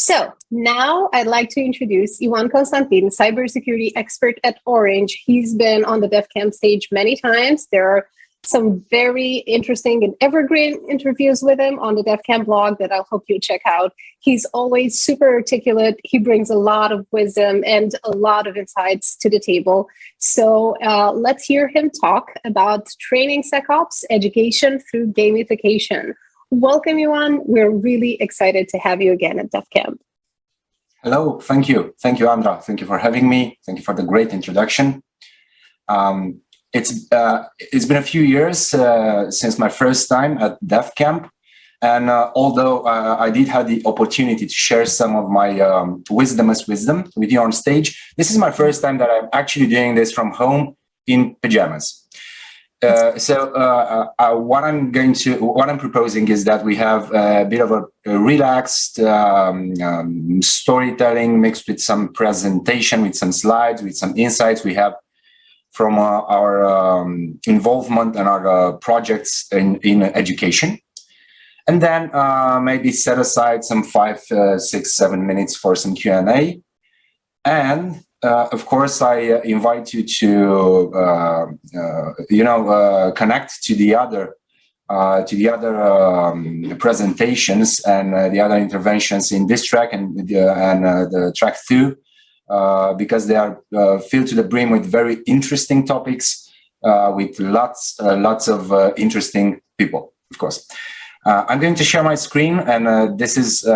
So now I'd like to introduce Ivan Constantin, cybersecurity expert at Orange. He's been on the DefCamp stage many times. There are some very interesting and evergreen interviews with him on the DefCamp blog that I'll hope you check out. He's always super articulate. He brings a lot of wisdom and a lot of insights to the table. So let's hear him talk about training SecOps education through gamification. Welcome, Ivan. We're really excited to have you again at DefCamp. Hello, thank you. Thank you, Andra. Thank you for having me. Thank you for the great introduction. It's been a few years since my first time at DefCamp. And although I did have the opportunity to share some of my wisdom with you on stage, this is my first time that I'm actually doing this from home in pajamas. What I'm proposing is that we have a bit of a relaxed storytelling mixed with some presentation, with some slides, with some insights we have from our involvement and our projects in education. And then maybe set aside some 5, 6, 7 minutes for some Q&A. And of course, I invite you to, connect to the other presentations and the other interventions in this track and the track 2, because they are filled to the brim with very interesting topics, with lots of interesting people, of course. I'm going to share my screen, and this is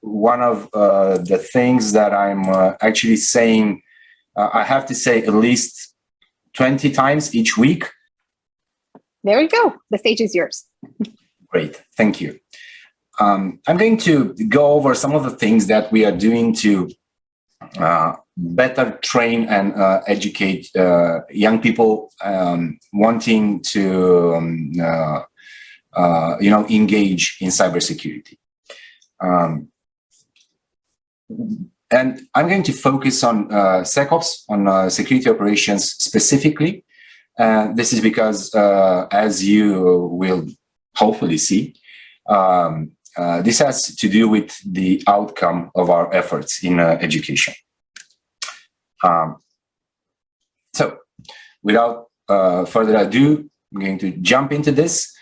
one of the things that I'm actually saying, I have to say at least 20 times each week. There you go. The stage is yours. Great. Thank you. I'm going to go over some of the things that we are doing to better train and educate young people wanting to engage in cybersecurity. And I'm going to focus on SecOps, on security operations specifically. This is because, as you will hopefully see, this has to do with the outcome of our efforts in education. So, without further ado, I'm going to jump into this.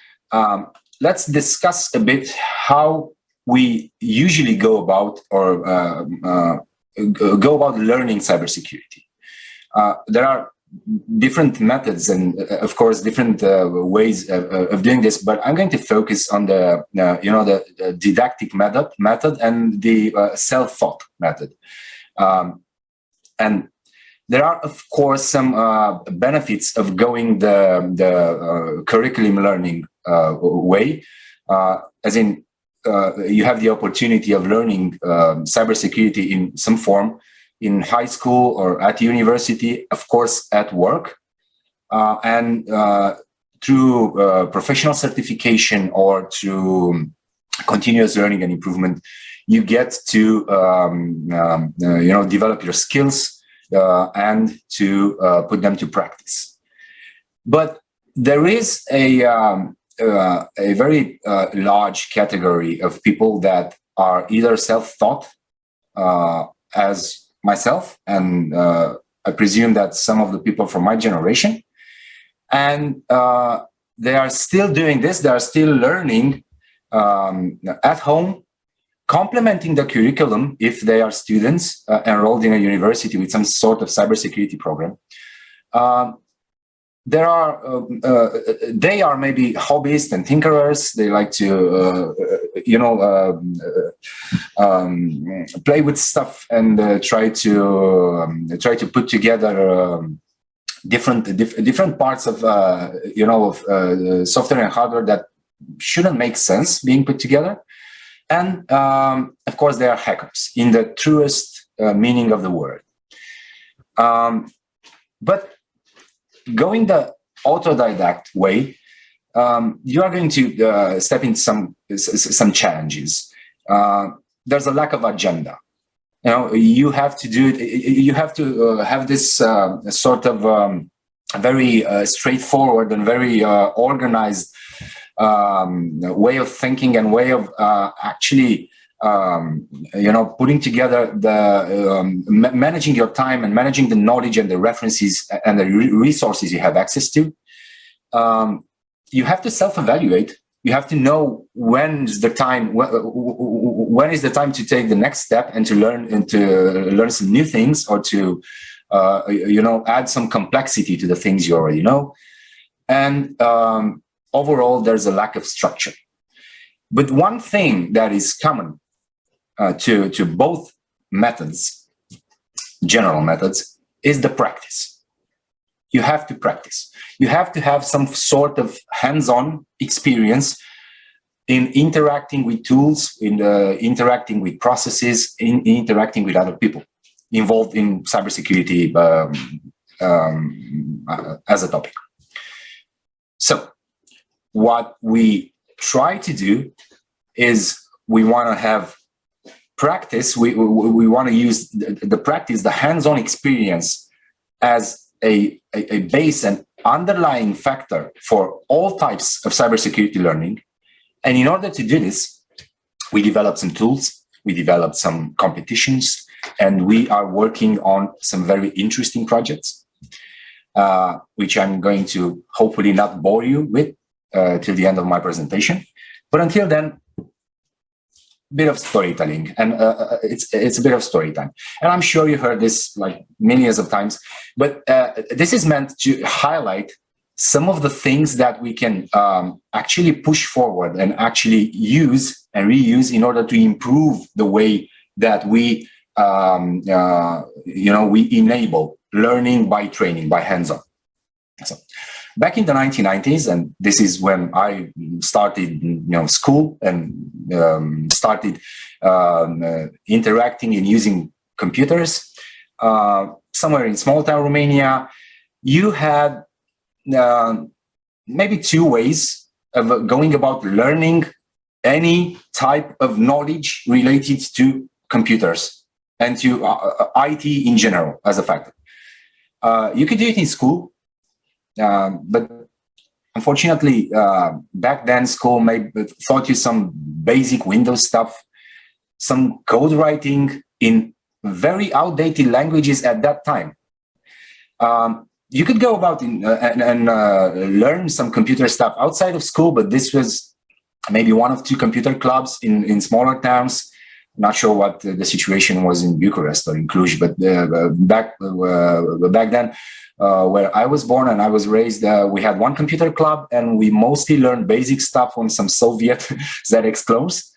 Let's discuss a bit how we usually go about learning cybersecurity. There are different methods and, of course, different ways of doing this, but I'm going to focus on the didactic method and the self-taught method. And there are, of course, some benefits of going the curriculum learning way, as in you have the opportunity of learning cybersecurity in some form in high school or at university, of course, at work, and through professional certification or through continuous learning and improvement, you get to develop your skills and to put them to practice. But there is a very large category of people that are either self-taught, as myself, and I presume that some of the people from my generation, and they are still doing this. They are still learning at home, complementing the curriculum if they are students enrolled in a university with some sort of cybersecurity program. They are maybe hobbyists and tinkerers. They like to, play with stuff and try to put together different parts of software and hardware that shouldn't make sense being put together. And of course, they are hackers in the truest meaning of the word. But going the autodidact way, you are going to step into some challenges. There's a lack of agenda. You have to do it. You have to have this sort of very straightforward and very organized way of thinking and way of actually putting together the managing your time and managing the knowledge and the references and the resources you have access to. You have to self-evaluate. You have to know when is the time to take the next step and to learn some new things, or to add some complexity to the things you already know. And overall, there's a lack of structure. But one thing that is common to both methods, general methods, is the practice. You have to practice. You have to have some sort of hands-on experience in interacting with tools, in interacting with processes, in interacting with other people involved in cybersecurity as a topic. So what we try to do is we want to have practice. We want to use the practice, the hands-on experience, as a base and underlying factor for all types of cybersecurity learning. And in order to do this, we developed some tools, we developed some competitions, and we are working on some very interesting projects, which I'm going to hopefully not bore you with till the end of my presentation. But until then, bit of storytelling, and it's a bit of story time. And I'm sure you heard this like millions of times, but this is meant to highlight some of the things that we can actually push forward and actually use and reuse in order to improve the way that we we enable learning by training, by hands-on. So back in the 1990s, and this is when I started, school and started interacting and using computers. Somewhere in small town Romania, you had maybe two ways of going about learning any type of knowledge related to computers and to IT in general as a factor. You could do it in school. But unfortunately, back then, school taught you some basic Windows stuff, some code writing in very outdated languages at that time. You could go about and learn some computer stuff outside of school, but this was maybe one of two computer clubs in smaller towns. Not sure what the situation was in Bucharest or in Cluj, but back then, where I was born and I was raised, we had one computer club, and we mostly learned basic stuff on some Soviet ZX clones,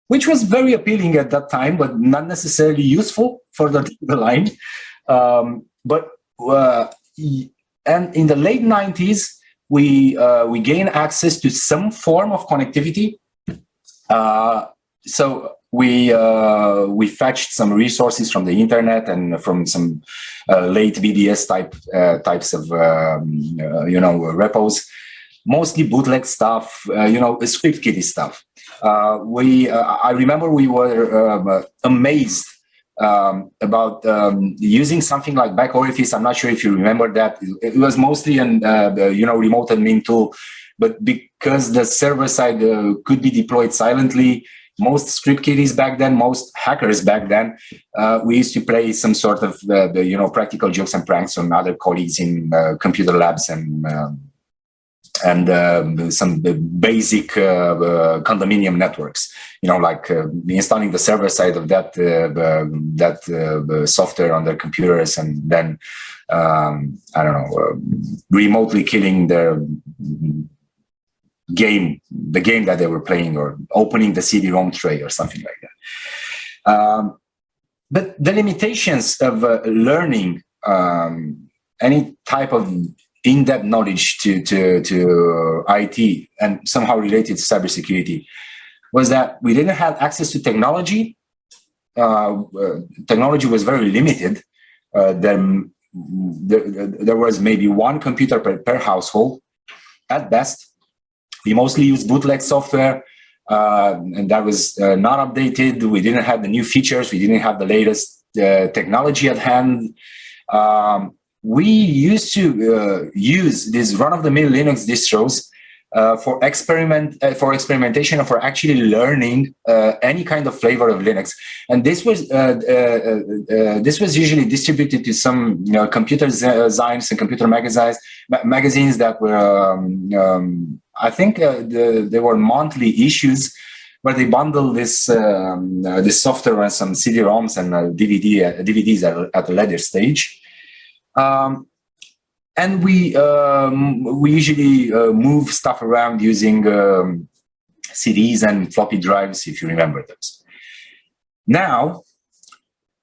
which was very appealing at that time, but not necessarily useful for the line. And in the late 90s, we gained access to some form of connectivity. So we fetched some resources from the internet and from some late BDS types of repos, mostly bootleg stuff, script kiddie stuff. I remember we were amazed about using something like Back Orifice. I'm not sure if you remember that. It was mostly an remote admin tool, but because the server side could be deployed silently, most script kiddies back then, most hackers back then, we used to play some sort of practical jokes and pranks on other colleagues in computer labs and some basic condominium networks. Like installing the server side of that software on their computers, and then remotely killing the game that they were playing, or opening the CD-ROM tray or something like that. But the limitations of learning any type of in-depth knowledge to IT and somehow related to cybersecurity was that we didn't have access to technology. Technology was very limited. There was maybe one computer per household at best. We mostly used bootleg software, and that was not updated. We didn't have the new features. We didn't have the latest technology at hand. We used to use these run-of-the-mill Linux distros for experimentation, and for actually learning any kind of flavor of Linux. And this was usually distributed to some computer science and computer magazines that were I think they were monthly issues, where they bundle this software and some CD-ROMs and DVDs at a later stage. And we usually move stuff around using CDs and floppy drives, if you remember those. Now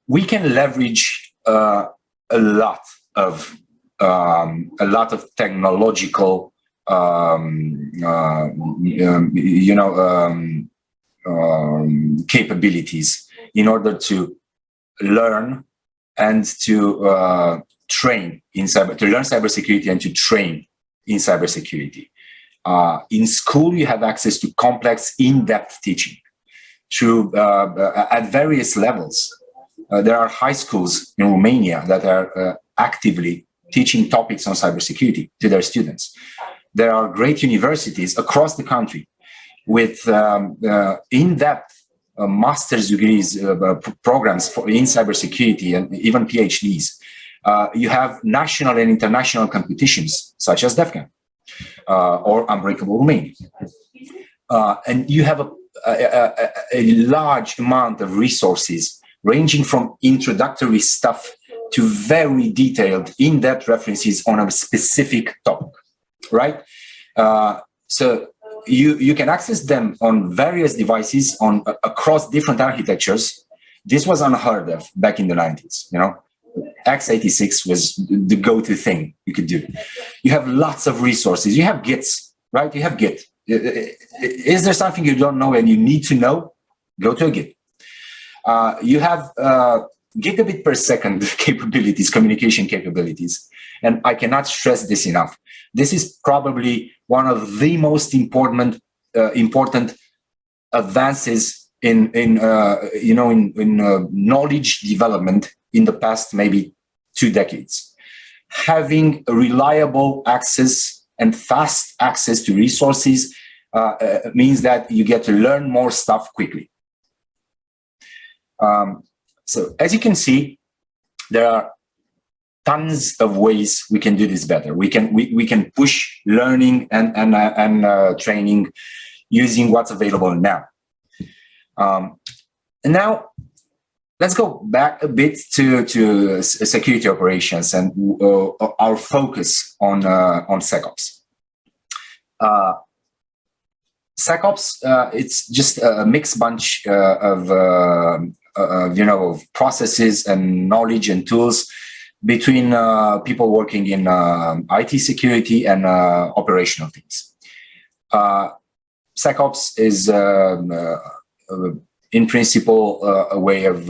we can leverage a lot of technological capabilities in order to learn and to train in cybersecurity and to train in cybersecurity. In school, you have access to complex, in-depth teaching through at various levels. There are high schools in Romania that are actively teaching topics on cybersecurity to their students. There are great universities across the country with in-depth master's degrees programs in cybersecurity and even PhDs. You have national and international competitions such as DefCamp or Unbreakable Romania. And you have a large amount of resources ranging from introductory stuff to very detailed, in-depth references on a specific topic, right? So you can access them on various devices across different architectures. This was unheard of back in the 90s, x86 was the go-to thing you could do. You have lots of resources. You have Gits, right? You have Git. Is there something you don't know and you need to know? Go to a Git. You have gigabit per second capabilities, communication capabilities. And I cannot stress this enough. This is probably one of the most important advances in knowledge development in the past maybe 2 decades. Having a reliable access and fast access to resources means that you get to learn more stuff quickly. So as you can see, there are tons of ways we can do this better. We can push learning and training using what's available now. And now let's go back a bit to security operations and our focus on SecOps. SecOps, it's just a mixed bunch of processes and knowledge and tools between people working in IT security and operational teams. SecOps is, in principle, a way of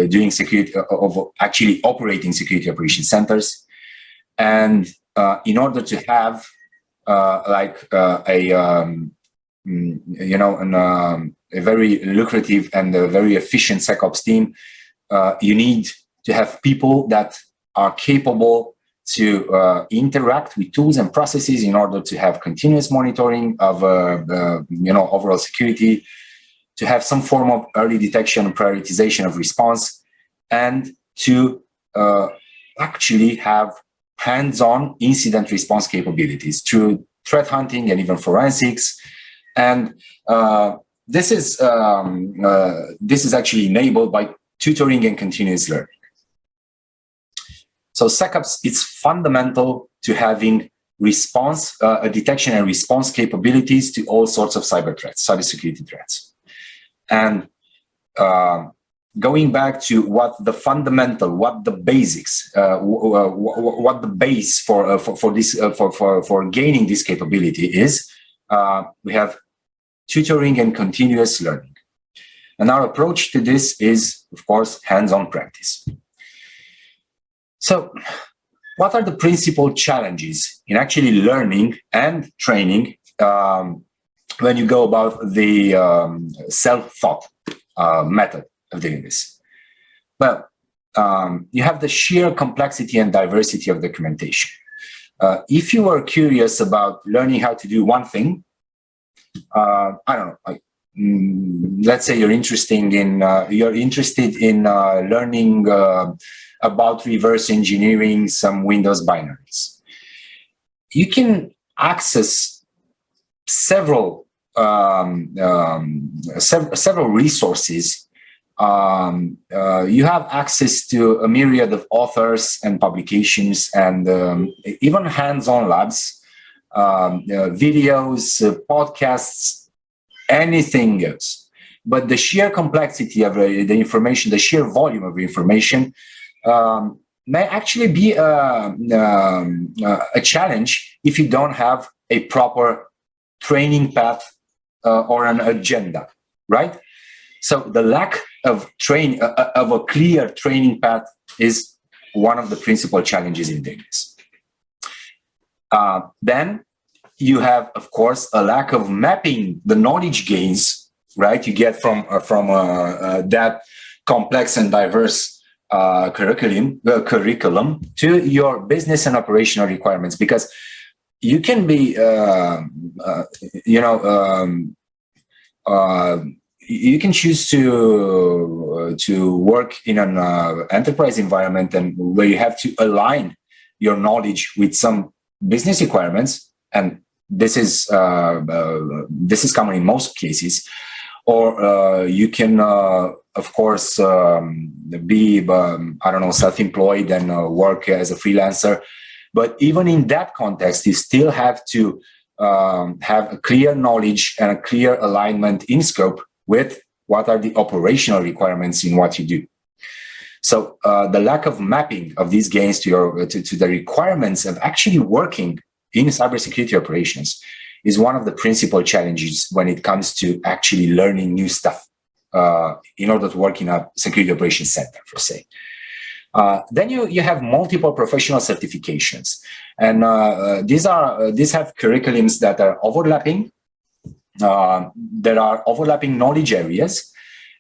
doing security, of actually operating security operation centers. And in order to have a very lucrative and a very efficient SecOps team, you need to have people that are capable to interact with tools and processes in order to have continuous monitoring of overall security, to have some form of early detection and prioritization of response, and to actually have hands-on incident response capabilities through threat hunting and even forensics. And this is actually enabled by tutoring and continuous learning. So SecOps, it's fundamental to having response, detection and response capabilities to all sorts of cyber threats, cybersecurity threats. And going back to what the fundamental, what the basics, what the base for gaining this capability is, we have tutoring and continuous learning. And our approach to this is, of course, hands-on practice. So what are the principal challenges in actually learning and training when you go about the self-taught method of doing this? Well, you have the sheer complexity and diversity of documentation. If you are curious about learning how to do one thing, I don't know, like, let's say you're interested in learning about reverse engineering some Windows binaries. You can access several resources. You have access to a myriad of authors and publications, and even hands-on labs, videos, podcasts, anything goes. But the sheer complexity of the information, the sheer volume of information, may actually be a challenge if you don't have a proper training path or an agenda, right? So the lack of a clear training path is one of the principal challenges in doing this. Then you have, of course, a lack of mapping the knowledge gains, right, you get from that complex and diverse curriculum to your business and operational requirements, because you can be, you can choose to work in an enterprise environment, and where you have to align your knowledge with some business requirements, and this is common in most cases. Or you can, of course, be self-employed and work as a freelancer. But even in that context, you still have to have a clear knowledge and a clear alignment in scope with what are the operational requirements in what you do. So the lack of mapping of these gains to the requirements of actually working in cybersecurity operations is one of the principal challenges when it comes to actually learning new stuff in order to work in a security operations center, per se. Then you have multiple professional certifications, and these have curriculums that are overlapping. There are overlapping knowledge areas,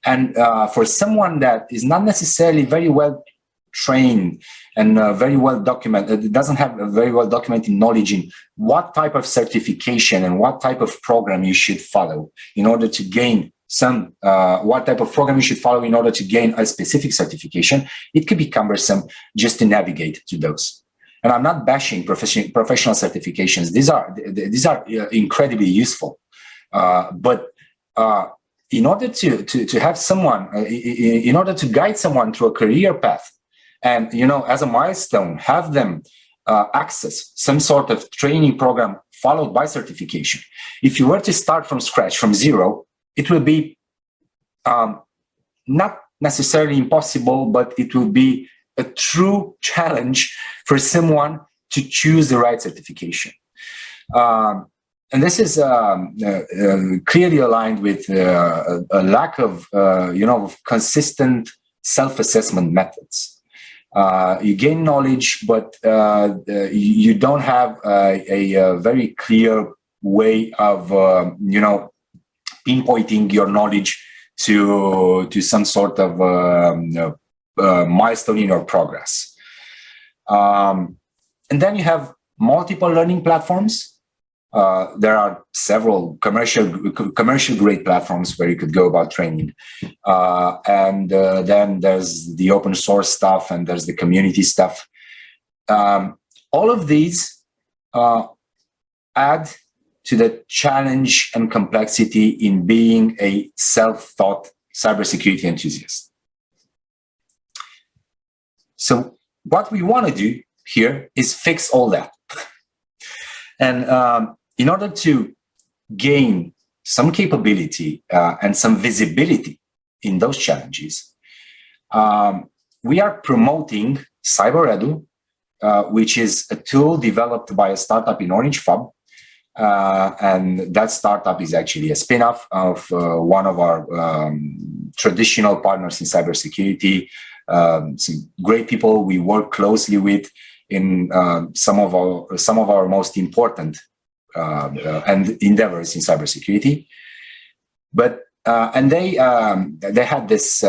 and for someone that is not necessarily very well trained and very well documented, doesn't have a very well documented knowledge in what type of certification and what type of program you should follow in order to gain what type of program you should follow in order to gain a specific certification, it could be cumbersome just to navigate to those. And I'm not bashing professional certifications. These are incredibly useful. But in order to have someone, in order to guide someone through a career path, and as a milestone, have them access some sort of training program followed by certification. If you were to start from scratch, from zero, it will be not necessarily impossible, but it will be a true challenge for someone to choose the right certification. And this is clearly aligned with a lack of, consistent self-assessment methods. You gain knowledge, but you don't have a very clear way of, pinpointing your knowledge to some sort of milestone in your progress. And then you have multiple learning platforms. There are several commercial grade platforms where you could go about training. And then there's the open source stuff, and there's the community stuff. All of these add to the challenge and complexity in being a self-taught cybersecurity enthusiast. So what we want to do here is fix all that. And in order to gain some capability and some visibility in those challenges, we are promoting Cyberedu, which is a tool developed by a startup in Orange FUB. And that startup is actually a spin-off of one of our traditional partners in cybersecurity. Some great people we work closely with in some of our most important and endeavors in cybersecurity. But and they had this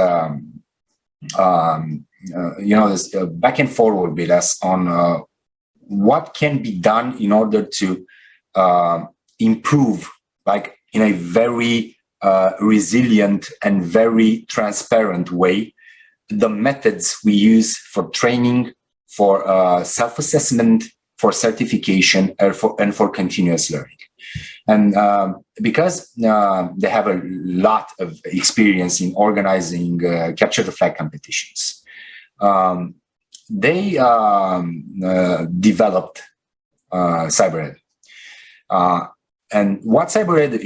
this back and forward with us on what can be done in order to improve, like in a very resilient and very transparent way, the methods we use for training, for self-assessment, for certification, and for continuous learning. And because they have a lot of experience in organizing capture the flag competitions, they developed Cyberedu. And what Cyberedu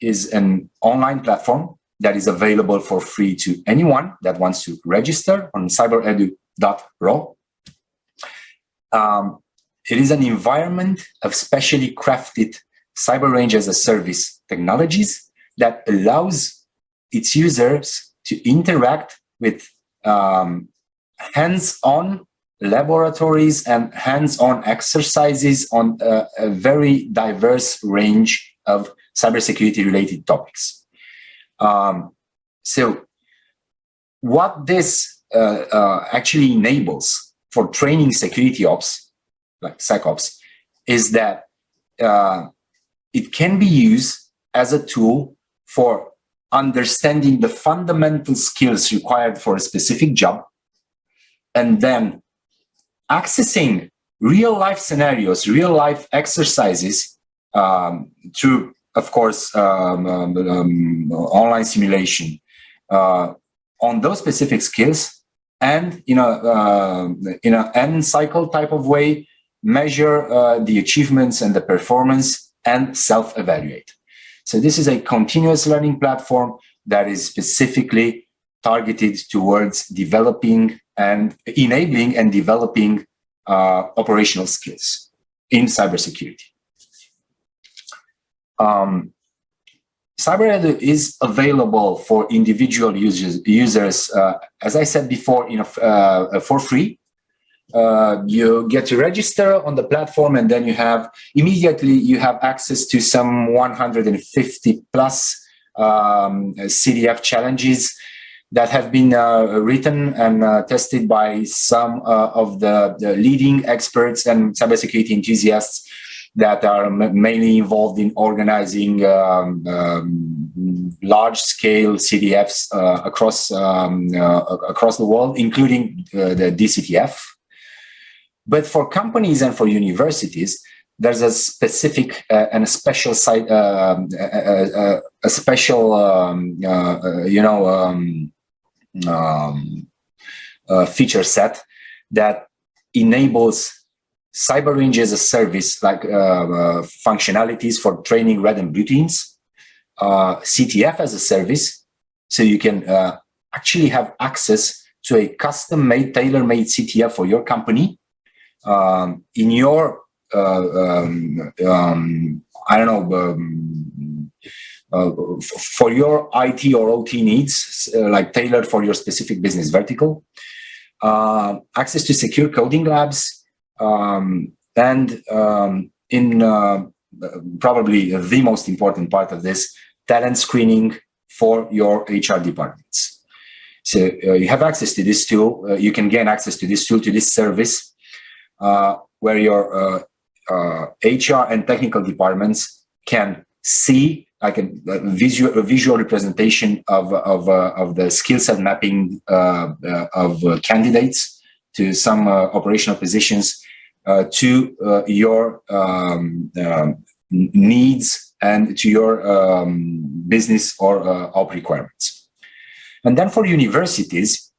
is an online platform that is available for free to anyone that wants to register on cyberedu.ro. It is an environment of specially crafted cyber range as a service technologies that allows its users to interact with hands-on laboratories and hands-on exercises on a very diverse range of cybersecurity related topics. So what this actually enables for training security ops, like SecOps, is that it can be used as a tool for understanding the fundamental skills required for a specific job, and then accessing real-life scenarios, real-life exercises through, of course, online simulation on those specific skills, and in an end cycle type of way, measure the achievements and the performance and self-evaluate. So this is a continuous learning platform that is specifically targeted towards developing and enabling and developing operational skills in cybersecurity. Cyberedu is available for individual users, as I said before, for free. You get to register on the platform, and then you have access to some 150 plus CDF challenges that have been written and tested by some of the leading experts and cybersecurity enthusiasts that are mainly involved in organizing large-scale CDFs across the world, including the DCTF. But for companies and for universities, there's a specific and a special site, a special feature set that enables cyber range as a service, like functionalities for training red and blue teams, CTF as a service, so you can actually have access to a custom-made, tailor-made CTF for your company in your for your IT or OT needs, like tailored for your specific business vertical. Access to secure coding labs, and in probably the most important part of this, talent screening for your HR departments. So you have access to this tool. You can gain access to this tool, to this service, where your HR and technical departments can see like a visual representation of the skill set mapping of candidates to some operational positions, to your needs and to your business or op requirements. And then for universities,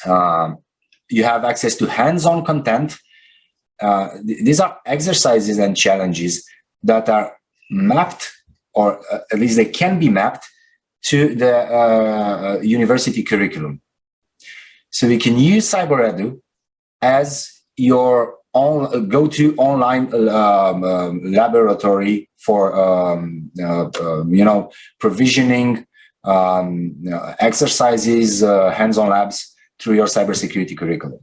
you have access to hands-on content. These are exercises and challenges that are mapped, or at least they can be mapped, to the university curriculum. So we can use Cyberedu as your go-to online laboratory for provisioning exercises, hands-on labs through your cybersecurity curriculum.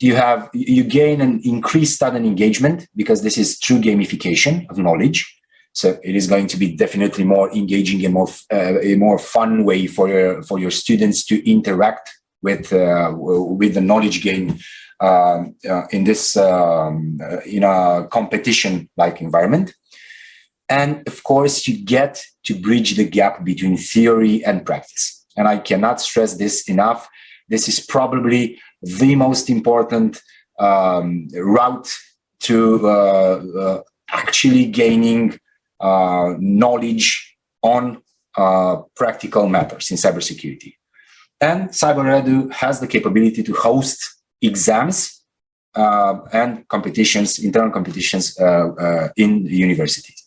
You gain an increased student engagement because this is true gamification of knowledge. So it is going to be definitely more engaging and a more fun way for your students to interact with the knowledge gain in this in a competition-like environment. And of course, you get to bridge the gap between theory and practice. And I cannot stress this enough. This is probably the most important route to actually gaining knowledge on practical matters in cybersecurity. And Cyberedu has the capability to host exams and competitions, internal competitions in universities.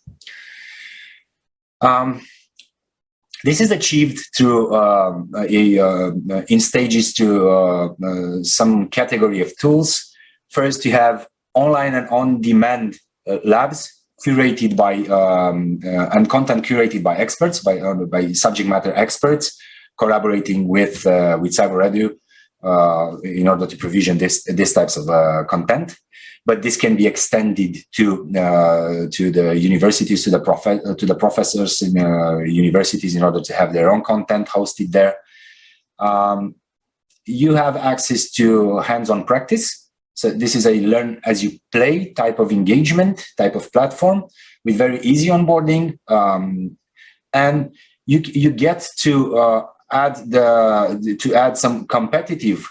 This is achieved through in stages to some category of tools. First, you have online and on-demand labs curated by and content curated by experts, by subject matter experts, collaborating with Cyberedu in order to provision these types of content. But this can be extended to the universities, to the professors in universities, in order to have their own content hosted there. You have access to hands-on practice. So this is a learn as you play type of engagement, type of platform with very easy onboarding, and you get to add some competitive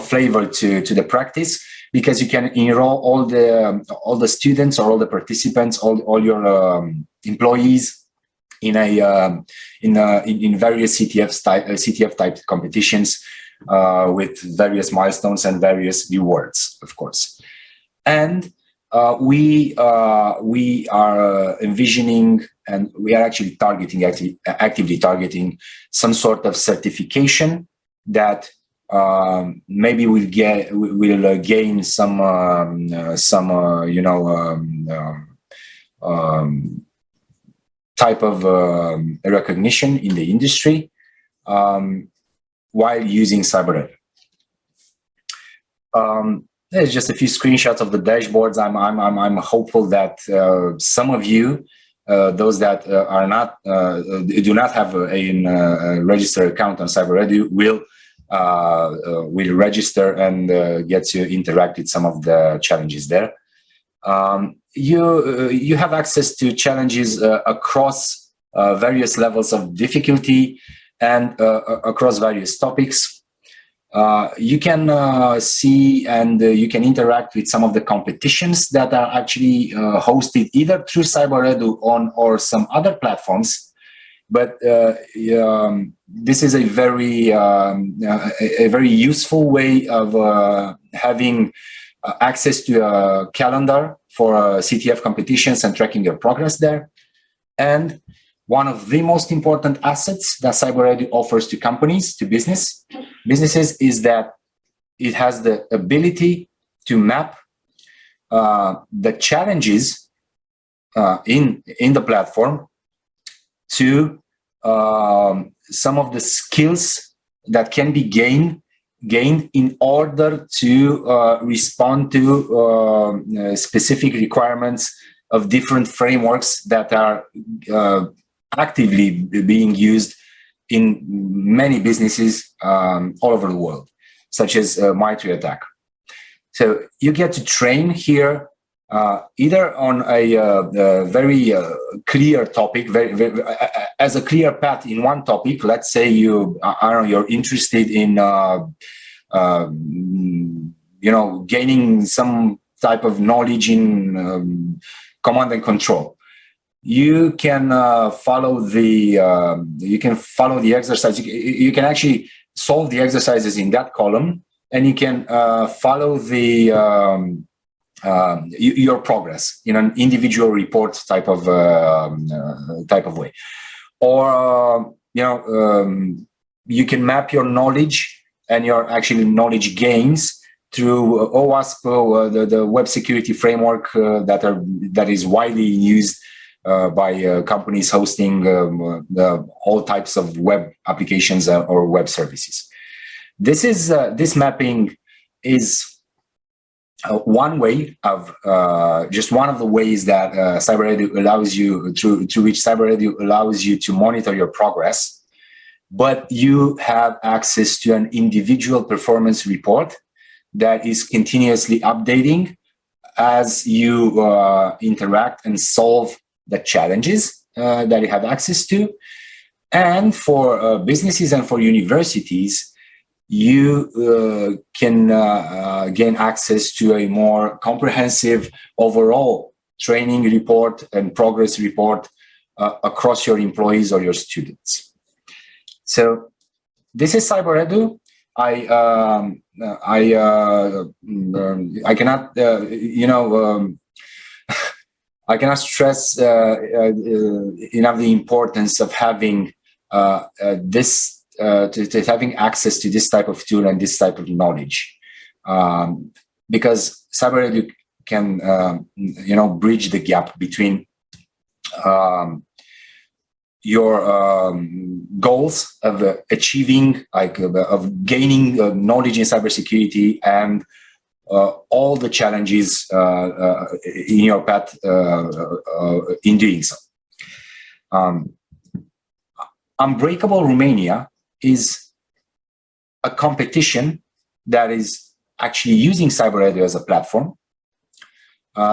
flavor to the practice, because you can enroll all the students or all the participants, all your employees in various CTF type competitions with various milestones and various rewards, of course. And we are envisioning, and we are actually actively targeting some sort of certification that maybe will gain some type of recognition in the industry while using Cyberedu. There's just a few screenshots of the dashboards. I'm hopeful that some of you, those that are not do not have a registered account on Cyberedu, will register and get to interact with some of the challenges there. You have access to challenges across various levels of difficulty and across various topics. You can see and you can interact with some of the competitions that are actually hosted either through Cyberedu or some other platforms. But this is a very useful way of having access to a calendar for CTF competitions and tracking your progress there. And one of the most important assets that Cyberedu offers to companies, to businesses, is that it has the ability to map the challenges in the platform to some of the skills that can be gained in order to respond to specific requirements of different frameworks that are actively being used in many businesses all over the world, such as MITRE ATT&CK. So you get to train here either on a very clear topic, as a clear path in one topic. Let's say you're interested in gaining some type of knowledge in command and control. You can follow the exercise. You can actually solve the exercises in that column, and you can follow your progress in an individual report type of way. Or you can map your knowledge and your actually knowledge gains through OWASP, the web security framework that is widely used by companies hosting all types of web applications or web services. This mapping is one way of just one of the ways that Cyberedu allows you through which Cyberedu allows you to monitor your progress. but you have access to an individual performance report that is continuously updating as you interact and solve the challenges that you have access to. And for businesses and for universities, you can gain access to a more comprehensive overall training report and progress report across your employees or your students. So this is Cyberedu. I cannot, I cannot stress enough the importance of having this, having access to this type of tool and this type of knowledge, because Cyberedu can, bridge the gap between your goals of achieving, of gaining knowledge in cybersecurity and all the challenges in your path in doing so. Unbreakable Romania is a competition that is actually using Cyberedu as a platform.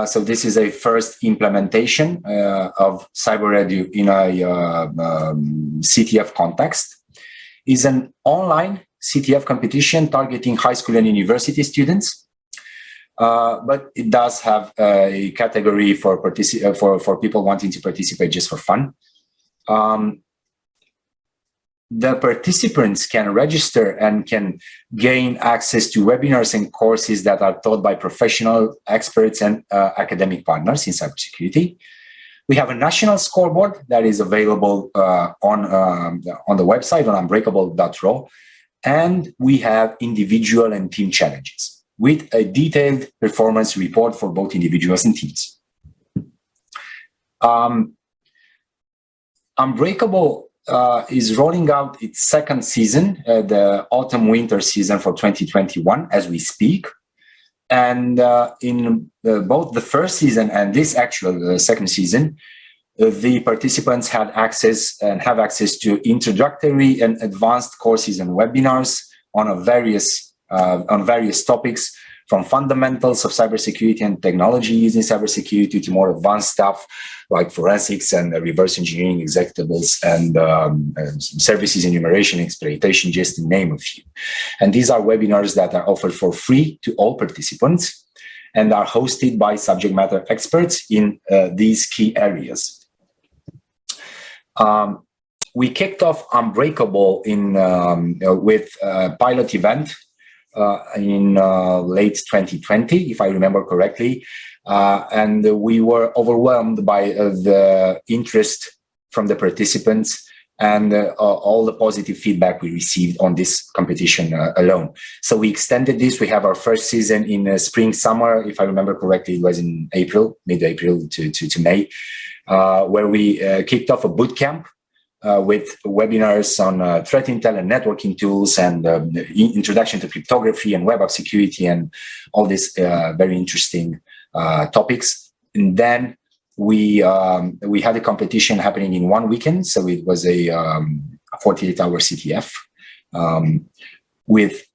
So this is a first implementation of Cyberedu in a CTF context. It's an online CTF competition targeting high school and university students, but it does have a category for people wanting to participate just for fun. The participants can register and can gain access to webinars and courses that are taught by professional experts and academic partners in cybersecurity. We have a national scoreboard that is available on the website on unbreakable.ro, and we have individual and team challenges with a detailed performance report for both individuals and teams. Unbreakable is rolling out its second season, the autumn-winter season for 2021, as we speak. And in both the first season and this actual second season, the participants had access and have access to introductory and advanced courses and webinars on various topics, from fundamentals of cybersecurity and technology using cybersecurity to more advanced stuff like forensics and reverse engineering executables and services enumeration, exploitation, just to name a few. And these are webinars that are offered for free to all participants and are hosted by subject matter experts in these key areas. We kicked off Unbreakable with a pilot event in late 2020, if I remember correctly, and we were overwhelmed by the interest from the participants and all the positive feedback we received on this competition alone. So we extended this. We have our first season in spring, summer, if I remember correctly, it was in April, mid-April to May, where we kicked off a boot camp with webinars on threat intel and networking tools and introduction to cryptography and web app security and all these very interesting topics. And then we had a competition happening in one weekend. So it was a 48-hour CTF with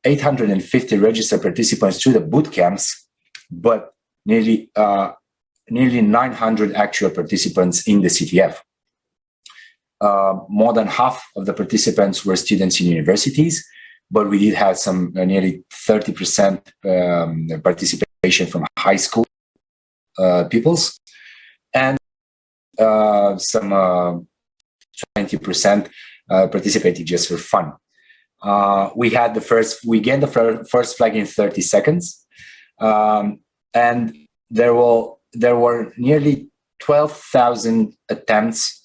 850 registered participants through the boot camps, but nearly 900 actual participants in the CTF. More than half of the participants were students in universities, but we did have some nearly 30% participation from high school pupils, and some 20% participating just for fun. We gained the first flag in 30 seconds, and there were nearly 12,000 attempts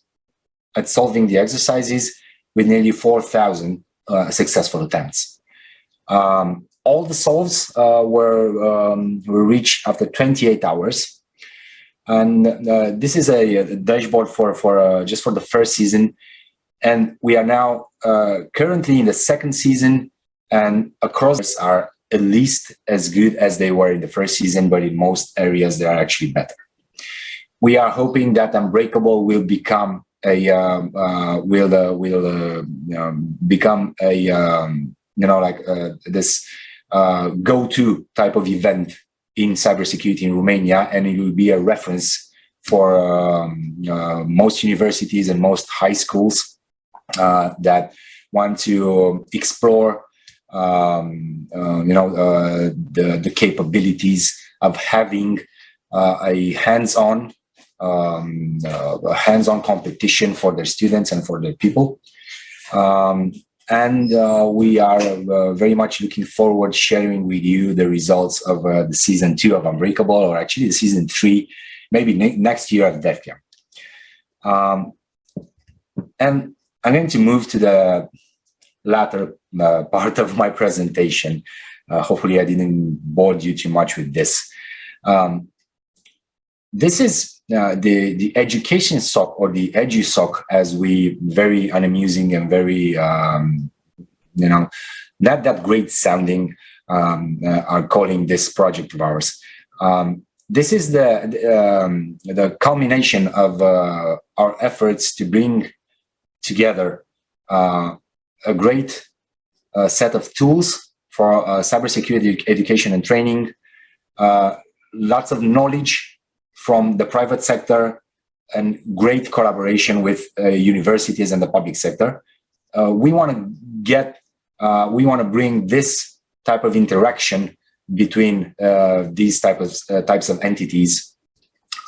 at solving the exercises, with nearly 4,000 successful attempts. All the solves were reached after 28 hours. And this is a dashboard for just for the first season. And we are now currently in the second season, and across are at least as good as they were in the first season, but in most areas they are actually better. We are hoping that Unbreakable will become become a this go-to type of event in cybersecurity in Romania, and it will be a reference for most universities and most high schools that want to explore the capabilities of having a hands-on competition for their students and for their people. We are very much looking forward sharing with you the results of the season 2 of Unbreakable, or actually the season 3, maybe next year of DefCamp. And I'm going to move to the latter part of my presentation. Hopefully I didn't bore you too much with this. This is the education SOC, or the edu SOC, as we very unamusing and very, not that great sounding, are calling this project of ours. This is the culmination of our efforts to bring together a great set of tools for cybersecurity education and training, lots of knowledge from the private sector, and great collaboration with universities and the public sector. We want to bring this type of interaction between these types of entities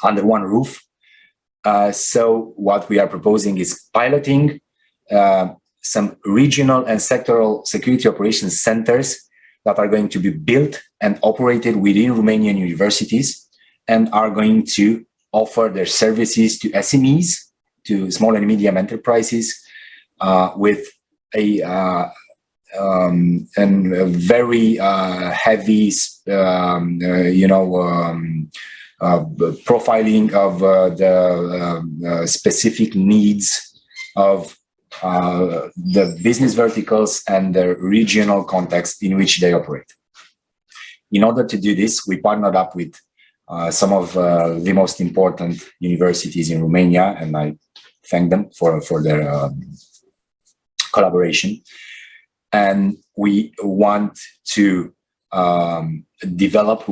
under one roof. So what we are proposing is piloting some regional and sectoral security operations centers that are going to be built and operated within Romanian universities, and are going to offer their services to SMEs, to small and medium enterprises, with a very heavy, profiling of the specific needs of the business verticals and the regional context in which they operate. In order to do this, we partnered up with some of the most important universities in Romania, and I thank them for their collaboration. And we want to develop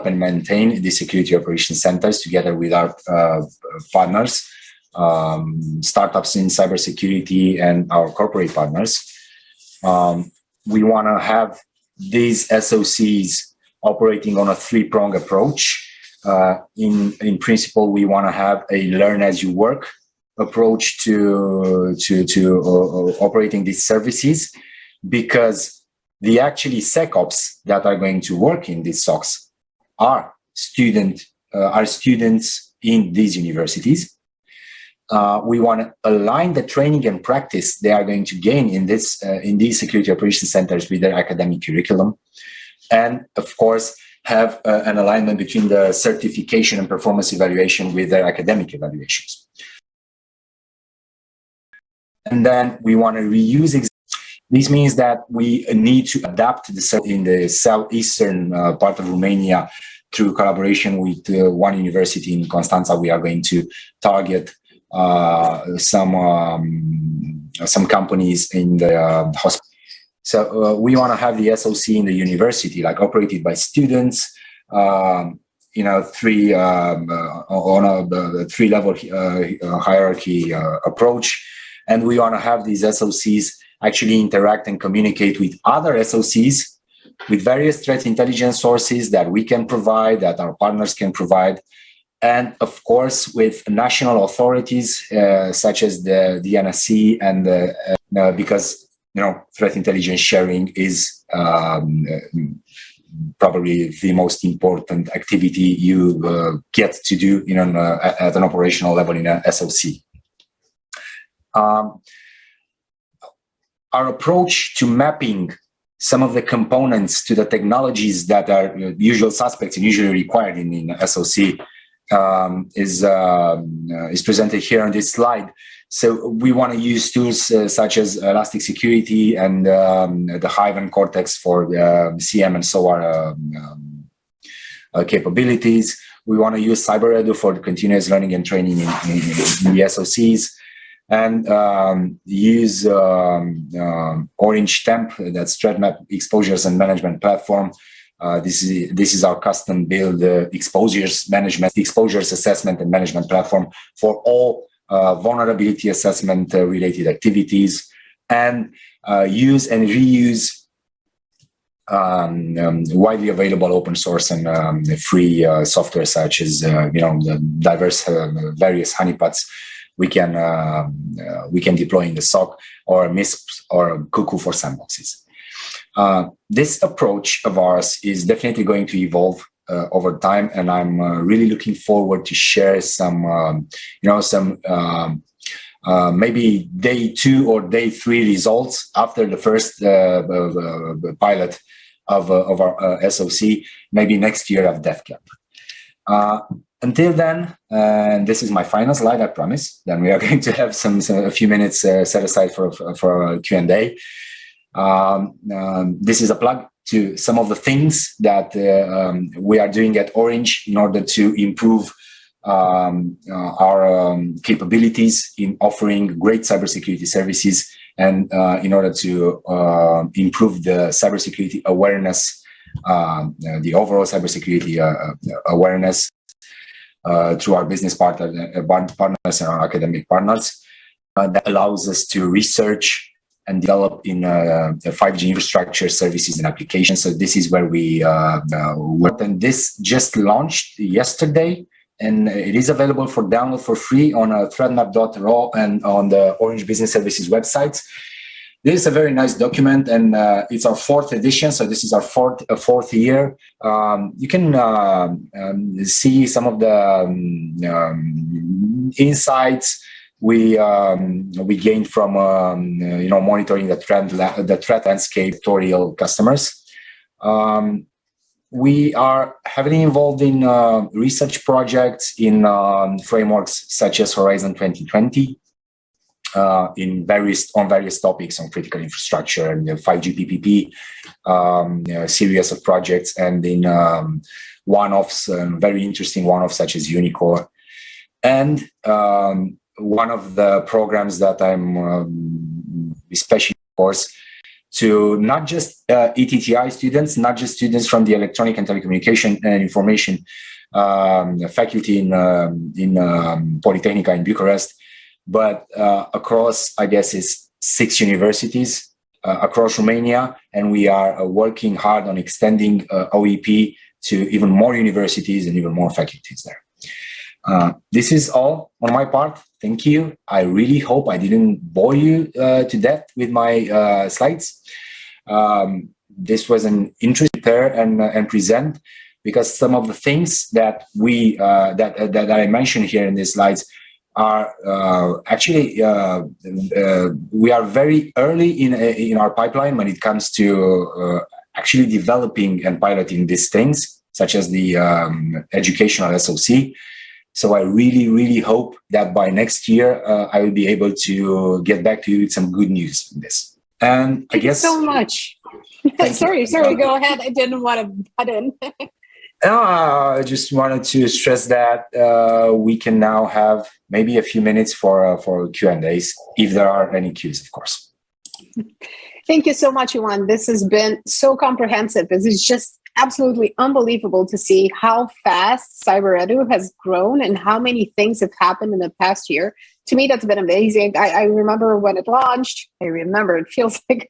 and maintain the security operations centers together with our partners, startups in cybersecurity, and our corporate partners. We want to have these SOCs operating on a three-pronged approach. In principle, we want to have a learn-as-you-work approach to operating these services, because the actually SecOps that are going to work in these SOCs are students in these universities. We want to align the training and practice they are going to gain in these security operations centers with their academic curriculum. And of course, have an alignment between the certification and performance evaluation with their academic evaluations. And then we want to reuse. This means that we need to adapt in the southeastern part of Romania through collaboration with one university in Constanța. We are going to target some companies in the hospital. So we want to have the SOC in the university, like operated by students, on a three-level hierarchy approach. And we want to have these SOCs actually interact and communicate with other SOCs, with various threat intelligence sources that we can provide, that our partners can provide, and of course with national authorities such as the NSC, and because threat intelligence sharing is probably the most important activity you get to do at an operational level in an SOC. Our approach to mapping some of the components to the technologies that are usual suspects and usually required in SOC is presented here on this slide. So we want to use tools such as Elastic Security and the Hive and Cortex for CM and SOAR capabilities. We want to use Cyberedu for continuous learning and training in the SOCs, and use Orange Temp, that's Threat Map Exposures and Management Platform. This is our custom build exposures assessment and management platform for all vulnerability assessment related activities, and use and reuse widely available open source and free software, such as the diverse various honeypots we can deploy in the SOC, or MISP or Cuckoo for sandboxes. This approach of ours is definitely going to evolve over time, and I'm really looking forward to share some maybe day 2 or day 3 results after the first pilot of our SOC, maybe next year at DefCamp. Until then, and this is my final slide, I promise, then we are going to have a few minutes set aside for Q&A. This is a plug to some of the things that we are doing at Orange in order to improve our capabilities in offering great cybersecurity services, and in order to improve the cybersecurity awareness, the overall cybersecurity awareness through our business partners and our academic partners. That allows us to research and develop in 5G infrastructure, services, and applications. So this is where we work. And this just launched yesterday, and it is available for download for free on threatmap.ro and on the Orange Business Services websites. This is a very nice document, and it's our 4th edition, so this is our fourth year. You can see some of the insights we gained from monitoring the threat landscape tutorial customers. We are heavily involved in research projects in frameworks such as Horizon 2020. On various topics on critical infrastructure and 5G PPP, series of projects, and in one-offs, very interesting one-offs such as Unicore. And one of the programs that I'm especially, of course, to not just ETTI students, not just students from the Electronic and Telecommunication and Information faculty in Polytechnica in Bucharest, but across, I guess, it's 6 universities across Romania, and we are working hard on extending OEP to even more universities and even more faculties there. This is all on my part. Thank you. I really hope I didn't bore you to death with my slides. This was an interesting pair and present, because some of the things that that I mentioned here in these slides are actually we are very early in our pipeline when it comes to actually developing and piloting these things, such as the educational SOC. So I really, really hope that by next year I will be able to get back to you with some good news on this. And I guess so much. sorry, go ahead. I didn't want to butt in. I just wanted to stress that we can now have maybe a few minutes for Q&As, if there are any Qs, of course. Thank you so much, Iwan. This has been so comprehensive. This is just absolutely unbelievable to see how fast Cyberedu has grown and how many things have happened in the past year. To me, that's been amazing. I remember when it launched. It feels like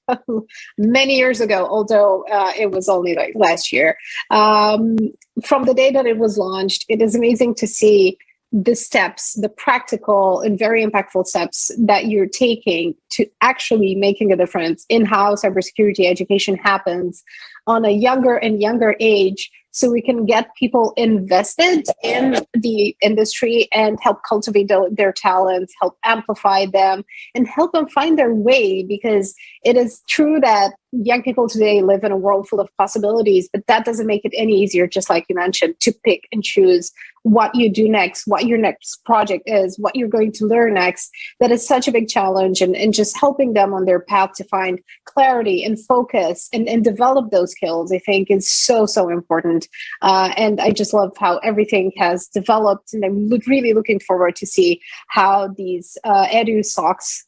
many years ago, although it was only like last year. From the day that it was launched, it is amazing to see the steps, the practical and very impactful steps that you're taking to actually making a difference in how cybersecurity education happens on a younger and younger age, so we can get people invested in the industry and help cultivate their talents, help amplify them, and help them find their way. Because it is true that young people today live in a world full of possibilities, but that doesn't make it any easier, just like you mentioned, to pick and choose what you do next, what your next project is, what you're going to learn next. That is such a big challenge, and just helping them on their path to find clarity and focus and develop those skills, I think, is so, so important. And I just love how everything has developed, and I'm really looking forward to see how these edu socks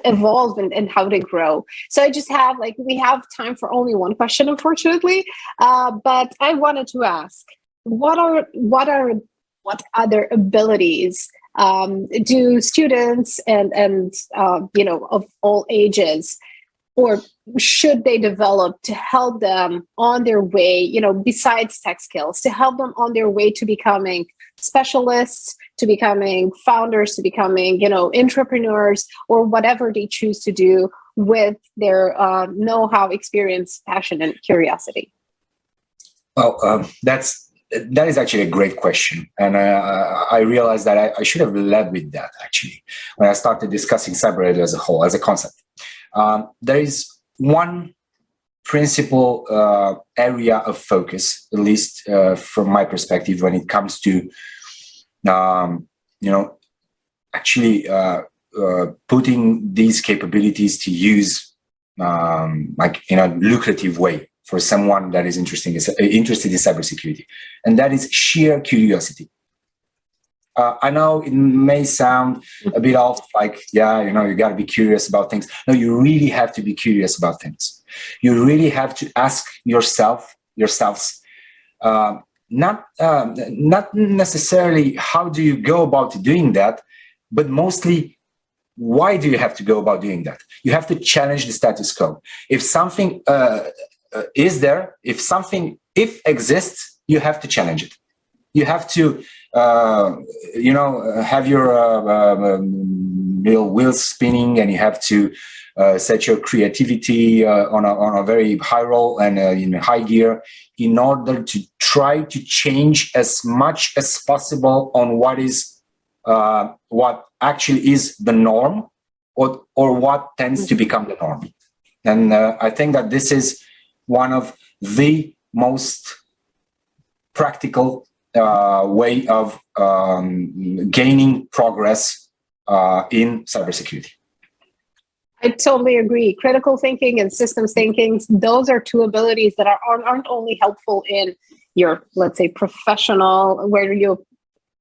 evolve and how they grow. So I just have we have time for only one question, unfortunately, but I wanted to ask, what other abilities do students and of all ages, or should they develop to help them on their way, besides tech skills, to help them on their way to becoming specialists, to becoming founders, to becoming, entrepreneurs, or whatever they choose to do with their know-how, experience, passion, and curiosity? Well, that is actually a great question. And I realized that I should have led with that, actually, when I started discussing Cyberedu as a whole, as a concept. There is one principal area of focus, at least from my perspective, when it comes to, actually putting these capabilities to use in a lucrative way for someone that is interested in cybersecurity, and that is sheer curiosity. I know it may sound a bit off, you got to be curious about things. No, you really have to be curious about things. You really have to ask yourselves, not necessarily how do you go about doing that, but mostly why do you have to go about doing that? You have to challenge the status quo. If something is there, if exists, you have to challenge it. You have to, have your wheels spinning, and you have to set your creativity on a very high roll and in high gear, in order to try to change as much as possible on what actually is the norm, or what tends to become the norm. And I think that this is one of the most practical way of gaining progress in cybersecurity. I totally agree. Critical thinking and systems thinking, those are two abilities that aren't only helpful in your, let's say, professional, where you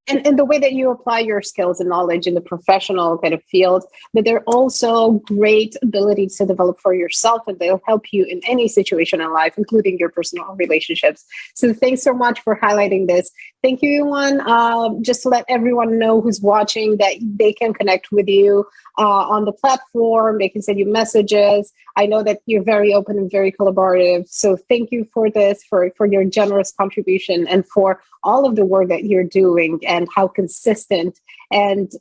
and the way that you apply your skills and knowledge in the professional kind of field, but they're also great abilities to develop for yourself, and they'll help you in any situation in life, including your personal relationships. So thanks so much for highlighting this. Thank you, Iwan. Just to let everyone know who's watching that they can connect with you on the platform. They can send you messages. I know that you're very open and very collaborative. So thank you for this, for your generous contribution, and for all of the work that you're doing, and how consistent and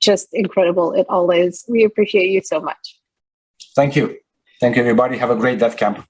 just incredible it all is. We appreciate you so much. Thank you. Thank you, everybody. Have a great DefCamp.